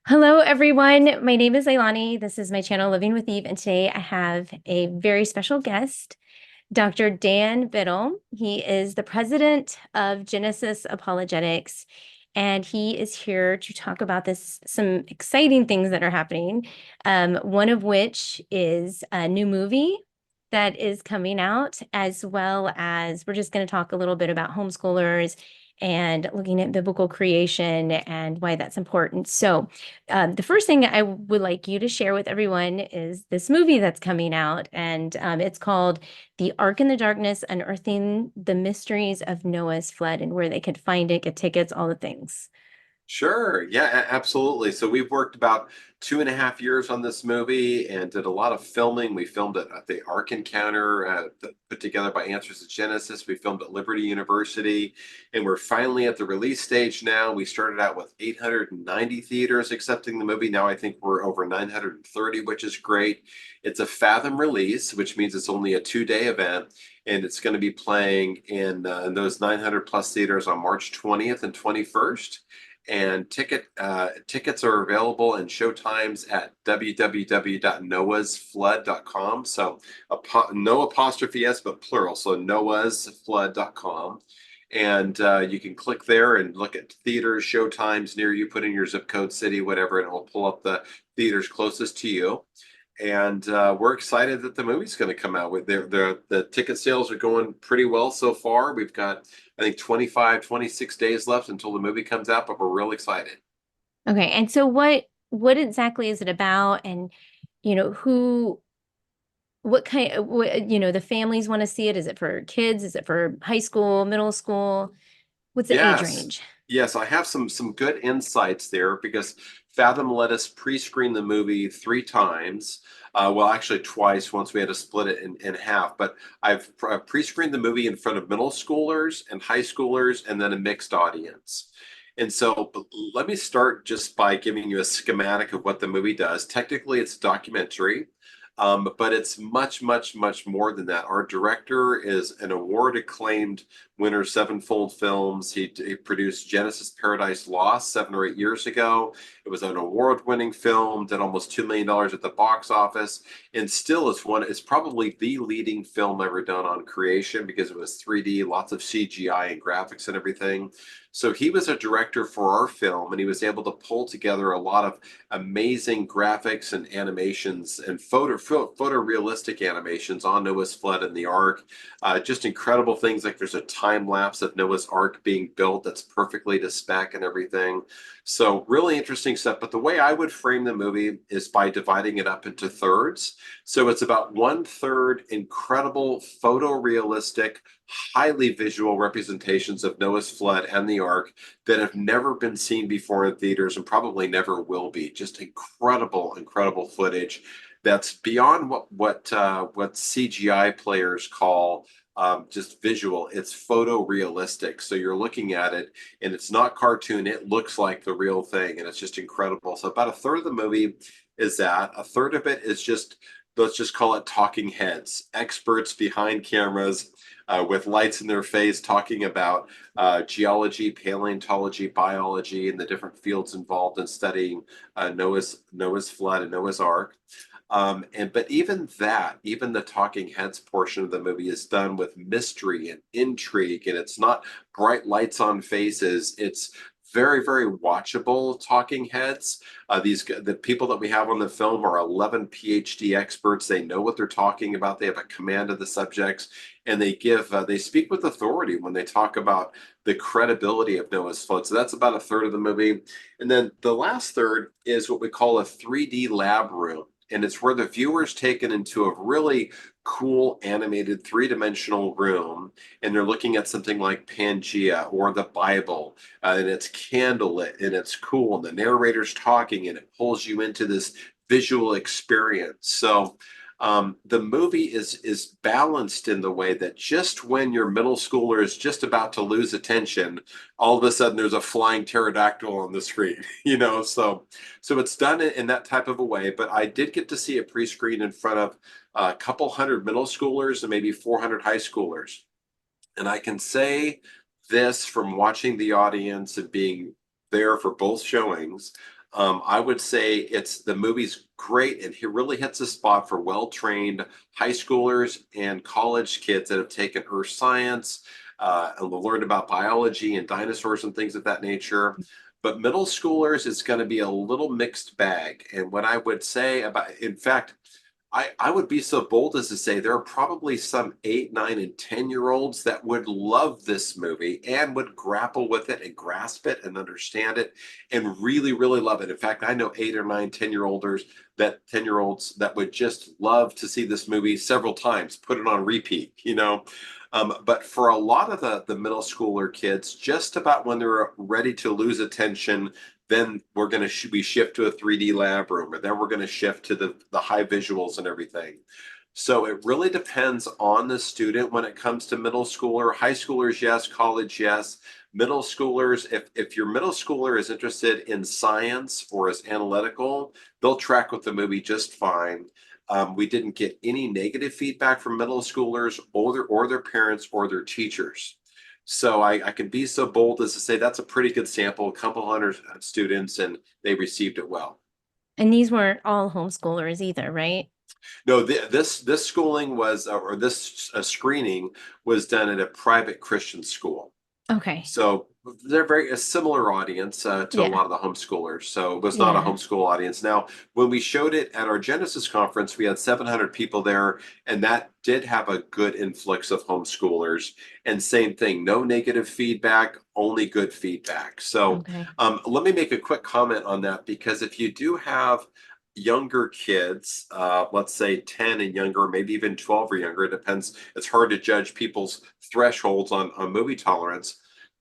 Hello, everyone. My name is Leilani. This is my channel, Living with Eve, and today I have a very special guest, Dr. Dan Biddle. He is the president of Genesis Apologetics, and he is here to talk about some exciting things that are happening. One of which is a new movie that is coming out, as well as we're just going to talk a little bit about homeschoolers and looking at biblical creation and why that's important. So, the first thing I would like you to share with everyone is this movie that's coming out, and it's called The Ark in the Darkness, Unearthing the Mysteries of Noah's Flood, and where they could find it, get tickets, all the things. Sure. Yeah, absolutely. So we've worked about 2.5 years on this movie and did a lot of filming. We filmed it at the Ark Encounter, put together by Answers to Genesis. We filmed at Liberty University, and we're finally at the release stage now. We started out with 890 theaters accepting the movie. Now I think we're over 930, which is great. It's a Fathom release, which means it's only a 2-day event, and it's going to be playing in those 900 plus theaters on March 20th and 21st. And tickets are available and showtimes at www.noahsflood.com. So no apostrophe s, but plural. So noahsflood.com. And you can click there and look at theaters, showtimes near you, put in your zip code, city, whatever, and it will pull up the theaters closest to you. And we're excited that the movie's going to come out. With the ticket sales are going pretty well so far. We've got, I think, 25, 26 days left until the movie comes out, but we're real excited. Okay, and so what exactly is it about? And who what kind of the families want to see it? Is it for kids? Is it for high school, middle school? What's the age Yes. range? Yes, I have some good insights there because Fathom let us pre-screen the movie 3 times. Well, actually twice. Once we had to split it in half. But I've pre-screened the movie in front of middle schoolers and high schoolers, and then a mixed audience. And so let me start just by giving you a schematic of what the movie does. Technically, it's a documentary. But it's much, much, much more than that. Our director is an award acclaimed winner, Sevenfold Films. He produced Genesis Paradise Lost 7 or 8 years ago. It was an award-winning film, did almost $2 million at the box office, and still it's probably the leading film ever done on creation because it was 3D, lots of CGI and graphics and everything. So he was a director for our film, and he was able to pull together a lot of amazing graphics and animations and photorealistic animations on Noah's flood and the Ark. Just incredible things like there's a time lapse of Noah's Ark being built that's perfectly to spec and everything. So really interesting stuff. But the way I would frame the movie is by dividing it up into thirds. So it's about 1/3 incredible photorealistic, highly visual representations of Noah's flood and the Ark that have never been seen before in theaters and probably never will be. Just incredible, incredible footage that's beyond what CGI players call just visual. It's photorealistic. So you're looking at it and it's not cartoon. It looks like the real thing, and it's just incredible. So about a third of the movie is that. A third of it is just, let's just call it talking heads, experts behind cameras with lights in their face talking about geology, paleontology, biology, and the different fields involved in studying Noah's flood and Noah's Ark. But even the talking heads portion of the movie is done with mystery and intrigue, and it's not bright lights on faces. It's very, very watchable talking heads. The people that we have on the film are 11 PhD experts. They know what they're talking about. They have a command of the subjects, and they speak with authority when they talk about the credibility of Noah's flood. So that's about a third of the movie, and then the last third is what we call a 3D lab room. And it's where the viewer is taken into a really cool animated three-dimensional room, and they're looking at something like Pangea or the Bible, and it's candlelit and it's cool, and the narrator's talking, and it pulls you into this visual experience. So the movie is balanced in the way that just when your middle schooler is just about to lose attention, all of a sudden there's a flying pterodactyl on the screen, so it's done in that type of a way. But I did get to see it pre-screened in front of a couple hundred middle schoolers and maybe 400 high schoolers. And I can say this from watching the audience and being there for both showings. I would say the movie's great, and it really hits a spot for well-trained high schoolers and college kids that have taken earth science and learned about biology and dinosaurs and things of that nature. But middle schoolers, it's going to be a little mixed bag. And what I would say about, in fact, I would be so bold as to say there are probably some 8, 9, and 10-year-olds that would love this movie and would grapple with it and grasp it and understand it and really, really love it. In fact, I know 8 or 9, 10-year olds that would just love to see this movie several times, put it on repeat, you know. But for a lot of the middle schooler kids, just about when they're ready to lose attention, then we're going to we shift to a 3D lab room, or then we're going to shift to the high visuals and everything. So it really depends on the student when it comes to middle schooler. High schoolers, yes. College, yes. Middle schoolers, if your middle schooler is interested in science or is analytical, they'll track with the movie just fine. We didn't get any negative feedback from middle schoolers or their parents or their teachers. So I can be so bold as to say that's a pretty good sample, a couple hundred students, and they received it well. And these weren't all homeschoolers either, right? No, this schooling was, or this screening was done at a private Christian school. Okay. So they're a similar audience to a Yeah. lot of the homeschoolers. So it was not a Yeah. homeschool audience. Now, when we showed it at our Genesis conference, we had 700 people there, and that did have a good influx of homeschoolers. And same thing, no negative feedback, only good feedback. So Okay. let me make a quick comment on that, because if you do have younger kids, let's say 10 and younger, maybe even 12 or younger, it depends. It's hard to judge people's thresholds on movie tolerance.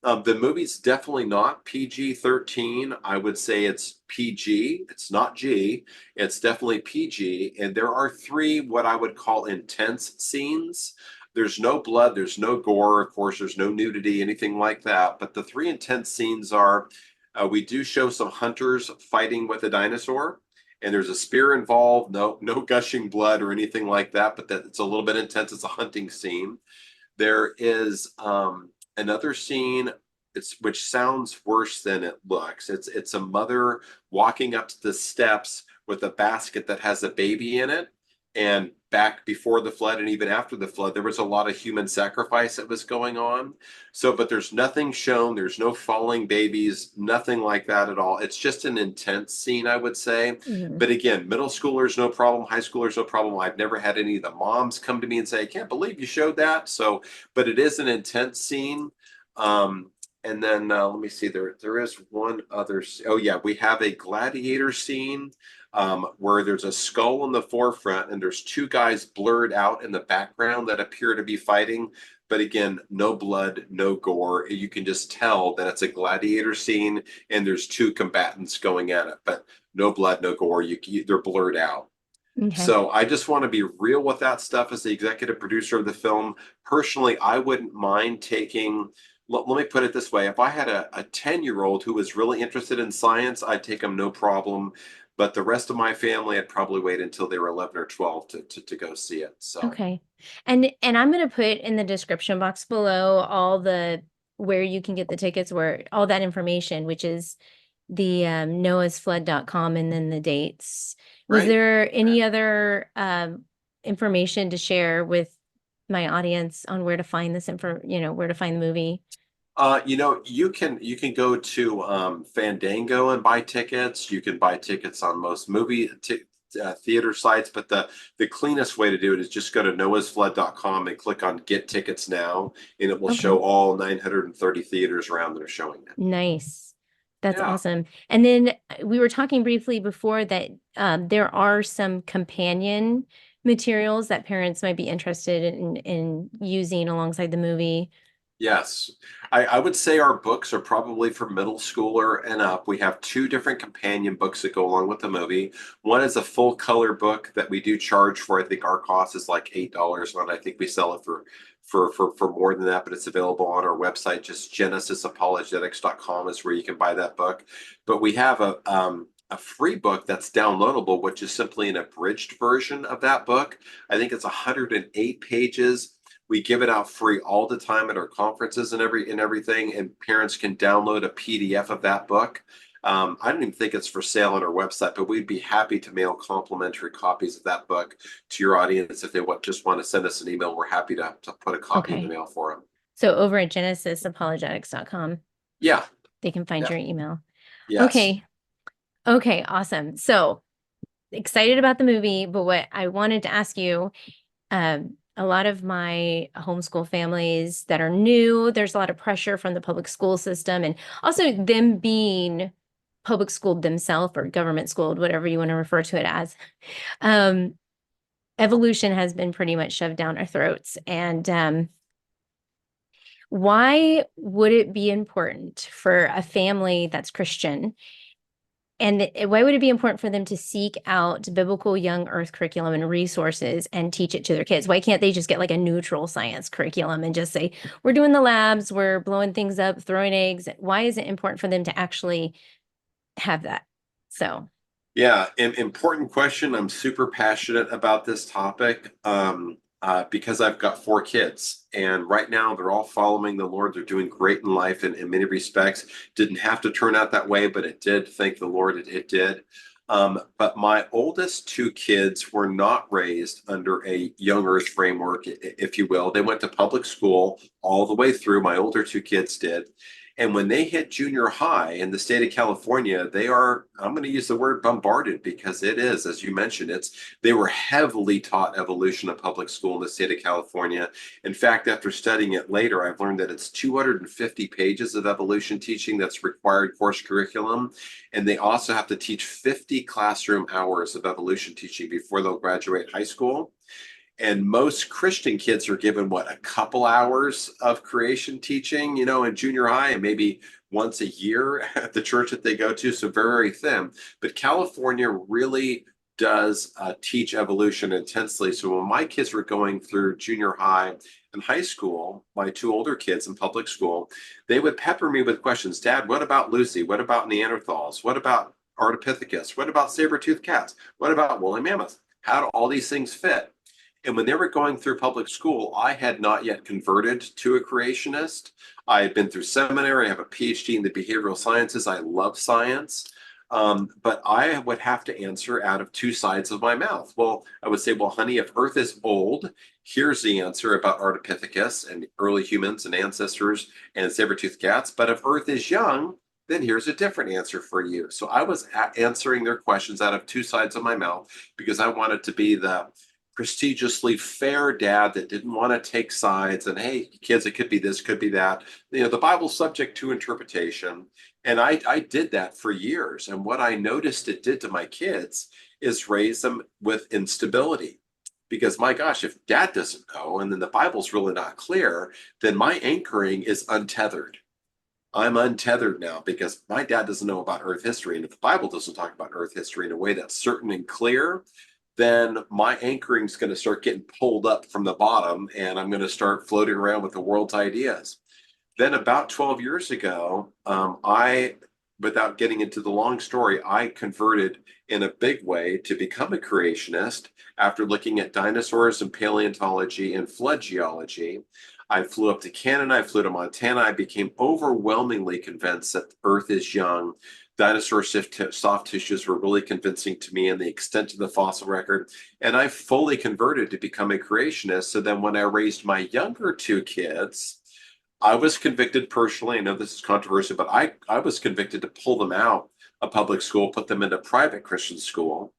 The movie's definitely not PG-13. I would say it's PG. It's not G. It's definitely PG. And there are 3 what I would call intense scenes. There's no blood, there's no gore, of course, there's no nudity, anything like that. But the 3 intense scenes are we do show some hunters fighting with a dinosaur, and there's a spear involved, no gushing blood or anything like that, but that it's a little bit intense. It's a hunting scene. There is another scene, which sounds worse than it looks. It's a mother walking up to the steps with a basket that has a baby in it. And back before the flood and even after the flood, there was a lot of human sacrifice that was going on. So, but there's nothing shown. There's no falling babies, nothing like that at all. It's just an intense scene, I would say. Mhm. But again, middle schoolers, no problem. High schoolers, no problem. I've never had any of the moms come to me and say, I can't believe you showed that. So, but it is an intense scene. And then let me see, there is one other. Oh yeah, we have a gladiator scene where there's a skull in the forefront and there's 2 guys blurred out in the background that appear to be fighting. But again, no blood, no gore. You can just tell that it's a gladiator scene and there's 2 combatants going at it, but no blood, no gore. They're blurred out. Okay. So I just want to be real with that stuff as the executive producer of the film. Personally, I wouldn't mind taking, let me put it this way. If I had a 10-year-old who was really interested in science, I'd take them no problem. But the rest of my family, I'd probably wait until they were 11 or 12 to go see it. So, Okay. And I'm going to put in the description box below all the where you can get the tickets, where all that information, which is the noahsflood.com and then the dates. Was right. there any other information to share with my audience on where to find this where to find the movie? You can go to Fandango and buy tickets. You can buy tickets on most theater sites, but the cleanest way to do it is just go to noahsflood.com and click on Get Tickets Now, and it will show Okay. all 930 theaters around that are showing it. Nice. That's Yeah. awesome. And then we were talking briefly before that there are some companion materials that parents might be interested in using alongside the movie. Yes, I would say our books are probably for middle schooler and up. We have 2 different companion books that go along with the movie. One is a full color book that we do charge for. I think our cost is like $8, and I think we sell it for more than that, but it's available on our website. Just genesisapologetics.com is where you can buy that book. But we have a free book that's downloadable, which is simply an abridged version of that book. I think it's 108 pages. We give it out free all the time at our conferences and everything, and parents can download a PDF of that book. I don't even think it's for sale on our website, but we'd be happy to mail complimentary copies of that book to your audience. If they just want to send us an email, we're happy to put a copy in the Okay. mail for them. So over at genesisapologetics.com, Yeah, they can find yeah, your email. yes. Okay. Okay, awesome. So excited about the movie, but what I wanted to ask you, a lot of my homeschool families that are new, there's a lot of pressure from the public school system and also them being public schooled themselves or government schooled, whatever you want to refer to it as. Um, Evolution has been pretty much shoved down our throats. And why would it be important for a family that's Christian? And why would it be important for them to seek out biblical young earth curriculum and resources and teach it to their kids? Why can't they just get like a neutral science curriculum and just say, we're doing the labs, we're blowing things up, throwing eggs? Why is it important for them to actually have that? So, Yeah, an important question. I'm super passionate about this topic because I've got 4 kids, and right now they're all following the Lord. They're doing great in life in many respects. Didn't have to turn out that way, but it did. Thank the Lord, it did. But my oldest 2 kids were not raised under a young earth framework, if you will. They went to public school all the way through. My older 2 kids did. And when they hit junior high in the state of California, they are, I'm going to use the word bombarded because it is, as you mentioned, they were heavily taught evolution in public school in the state of California. In fact, after studying it later, I've learned that it's 250 pages of evolution teaching that's required course curriculum. And they also have to teach 50 classroom hours of evolution teaching before they'll graduate high school. And most Christian kids are given what, a couple hours of creation teaching, in junior high, and maybe once a year at the church that they go to. So very, very thin. But California really does teach evolution intensely. So when my kids were going through junior high and high school, my 2 older kids in public school, they would pepper me with questions. Dad, what about Lucy? What about Neanderthals? What about Ardipithecus? What about saber-toothed cats? What about woolly mammoths? How do all these things fit? And when they were going through public school, I had not yet converted to a creationist. I had been through seminary. I have a PhD in the behavioral sciences. I love science. But I would have to answer out of 2 sides of my mouth. Well, I would say, well, honey, if Earth is old, here's the answer about Ardipithecus and early humans and ancestors and saber-toothed cats. But if Earth is young, then here's a different answer for you. So I was answering their questions out of 2 sides of my mouth because I wanted to be the prestigiously fair dad that didn't want to take sides and, hey kids, it could be this, could be that. The Bible's subject to interpretation. And I did that for years. And what I noticed it did to my kids is raise them with instability. Because my gosh, if dad doesn't know and then the Bible's really not clear, then my anchoring is untethered. I'm untethered now because my dad doesn't know about Earth history. And if the Bible doesn't talk about Earth history in a way that's certain and clear, then my anchoring is going to start getting pulled up from the bottom and I'm going to start floating around with the world's ideas. Then about 12 years ago, without getting into the long story, I converted in a big way to become a creationist after looking at dinosaurs and paleontology and flood geology. I flew up to Canada, I flew to Montana. I became overwhelmingly convinced that Earth is young. Dinosaur soft tissues were really convincing to me and the extent of the fossil record. And I fully converted to become a creationist. So then when I raised my younger 2 kids, I was convicted personally. I know this is controversial, but I was convicted to pull them out of public school, put them into private Christian school,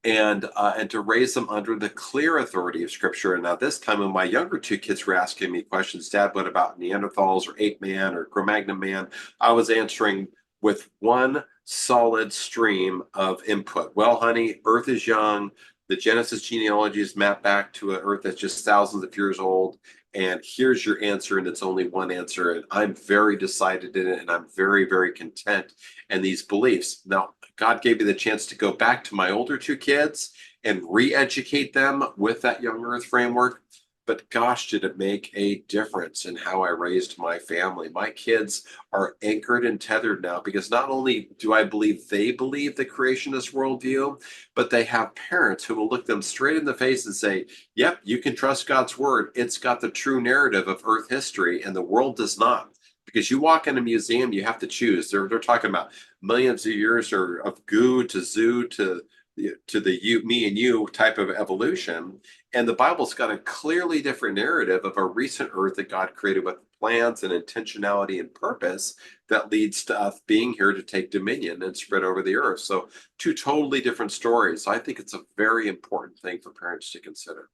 and to raise them under the clear authority of Scripture. And now this time, when my younger 2 kids were asking me questions, Dad, what about Neanderthals or ape man or Cro-Magnon man? I was answering with one solid stream of input. Well, honey, Earth is young. The Genesis genealogy is mapped back to an Earth that's just thousands of years old. And here's your answer, and it's only one answer. And I'm very decided in it, and I'm very, very content in these beliefs. Now, God gave me the chance to go back to my older 2 kids and re-educate them with that young earth framework. But gosh, did it make a difference in how I raised my family. My kids are anchored and tethered now because not only do I believe they believe the creationist worldview, but they have parents who will look them straight in the face and say, yep, you can trust God's word. It's got the true narrative of earth history and the world does not. because you walk in a museum, you have to choose. They're talking about millions of years or of goo to zoo to the you, me and you type of evolution. And the Bible's got a clearly different narrative of a recent earth that God created with plans and intentionality and purpose that leads to us being here to take dominion and spread over the earth. So two totally different stories. So I think it's a very important thing for parents to consider.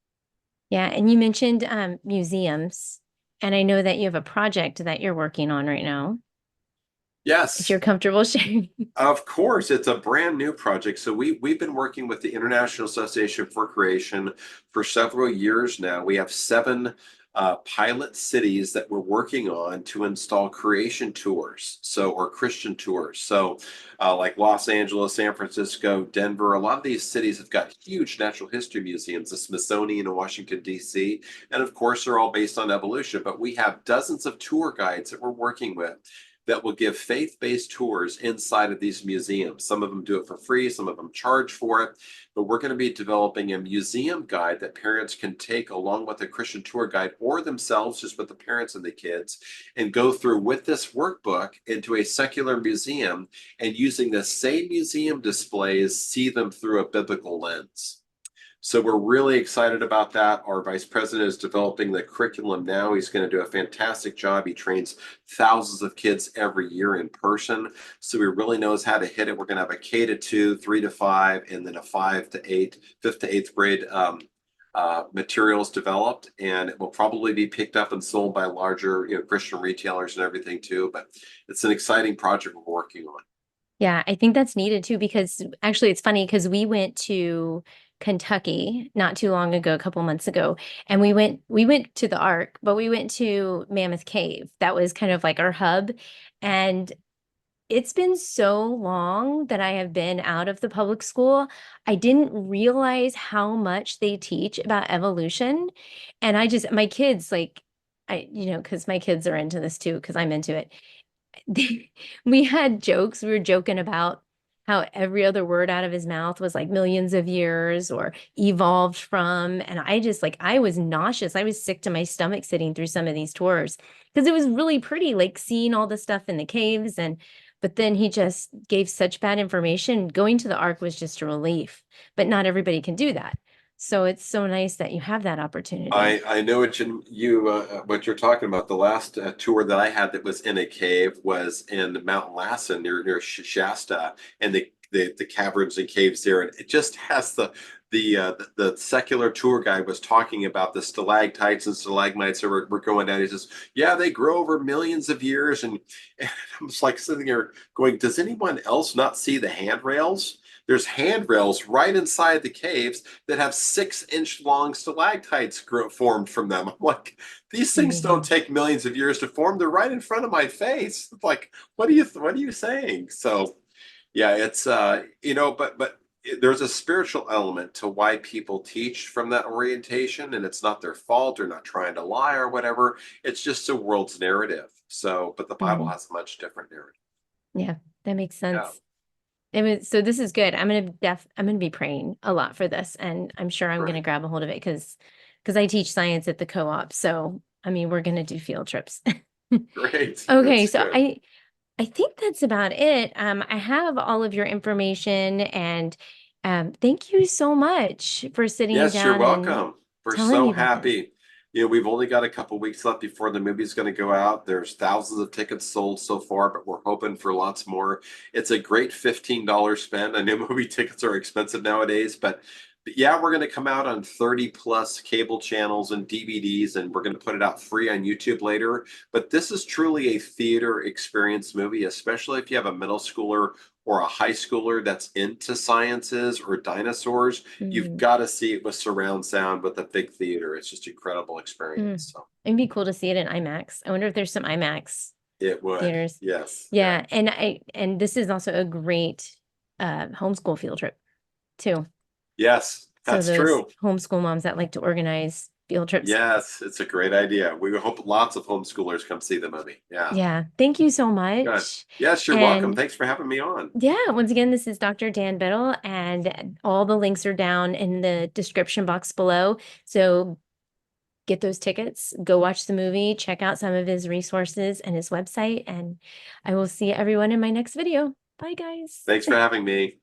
Yeah, and you mentioned museums, and I know that you have a project that you're working on right now, if Yes, you're comfortable sharing. of course, it's a brand new project. So we've been working with the International Association for Creation for several years now. We have seven pilot cities that we're working on to install creation tours, or Christian tours. So, like Los Angeles, San Francisco, Denver, a lot of these cities have got huge natural history museums, the Smithsonian in Washington, D.C., and of course, they're all based on evolution. But we have dozens of tour guides that we're working with that will give faith-based tours inside of these museums. Some of them do it for free, some of them charge for it, but we're going to be developing a museum guide that parents can take along with a Christian tour guide or themselves, just with the parents and the kids, and go through with this workbook into a secular museum and using the same museum displays, see them through a biblical lens. So we're really excited about that. Our vice president is developing the curriculum now. He's going to do a fantastic job. He trains thousands of kids every year in person. So he really knows how to hit it. We're going to have a K to 2, 3 to 5, and then a 5 to 8, 5th to 8th grade materials developed. And it will probably be picked up and sold by larger, Christian retailers and everything too. But it's an exciting project we're working on. Yeah, I think that's needed too, because actually it's funny because we went to Kentucky not too long ago, a couple months ago, and we went to the Ark, but we went to Mammoth Cave. That was kind of like our hub. And it's been so long that I have been out of the public school. I didn't realize how much they teach about evolution. And my kids, like, because my kids are into this too, because I'm into it. We had jokes. We were joking about how every other word out of his mouth was like millions of years or evolved from. And I just like, I was nauseous. I was sick to my stomach sitting through some of these tours because it was really pretty, like seeing all the stuff in the caves. But then he just gave such bad information. Going to the Ark was just a relief, but not everybody can do that. So it's so nice that you have that opportunity. I know what you're talking about. The last tour that I had that was in a cave was in Mount Lassen near Shasta, and the caverns and caves there. And it just has the secular tour guide was talking about the stalactites and stalagmites that were going down. He says, "Yeah, they grow over millions of years," and I'm just like sitting there going, "Does anyone else not see the handrails?" There's handrails right inside the caves that have 6-inch long stalactites formed from them. I'm like, these things don't Mhm. take millions of years to form. They're right in front of my face. It's like, what are you saying? So yeah, it's but there's a spiritual element to why people teach from that orientation, and it's not their fault. They're not trying to lie or whatever. It's just the world's narrative. So, but the Bible Mhm. has a much different narrative. Yeah, that makes Yeah, sense. So this is good. I'm gonna be praying a lot for this, and I'm sure I'm gonna right. grab a hold of it because I teach science at the co-op. So I mean, we're gonna do field trips. Great. Okay, That's so good. I think that's about it. I have all of your information, and thank you so much for sitting Yes, you're down and welcome. We're telling me so about this. happy. We've only got a couple weeks left before the movie's going to go out. There's thousands of tickets sold so far, but we're hoping for lots more. It's a great $15 spend. I know movie tickets are expensive nowadays, but yeah, we're going to come out on 30 plus cable channels and DVDs, and we're going to put it out free on YouTube later. But this is truly a theater experience movie, especially if you have a middle schooler or a high schooler that's into sciences or dinosaurs. You've Mm, got to see it with surround sound with a big theater. It's just incredible mm. experience. So It'd be cool to see it in IMAX. I wonder if there's some IMAX it would. theaters. Yes. Yeah. Yeah, and this is also a great homeschool field trip too. Yes, So that's those true. homeschool moms that like to organize field trips. Yes, it's a great idea. We hope lots of homeschoolers come see the movie. Yeah. Yeah, thank you so Good. much. Yes, you're welcome. And Thanks for having me on. yeah, once again, this is Dr. Dan Biddle, and all the links are down in the description box below. So get those tickets, go watch the movie, check out some of his resources and his website, and I will see everyone in my next video. Bye, guys. Thanks for having me.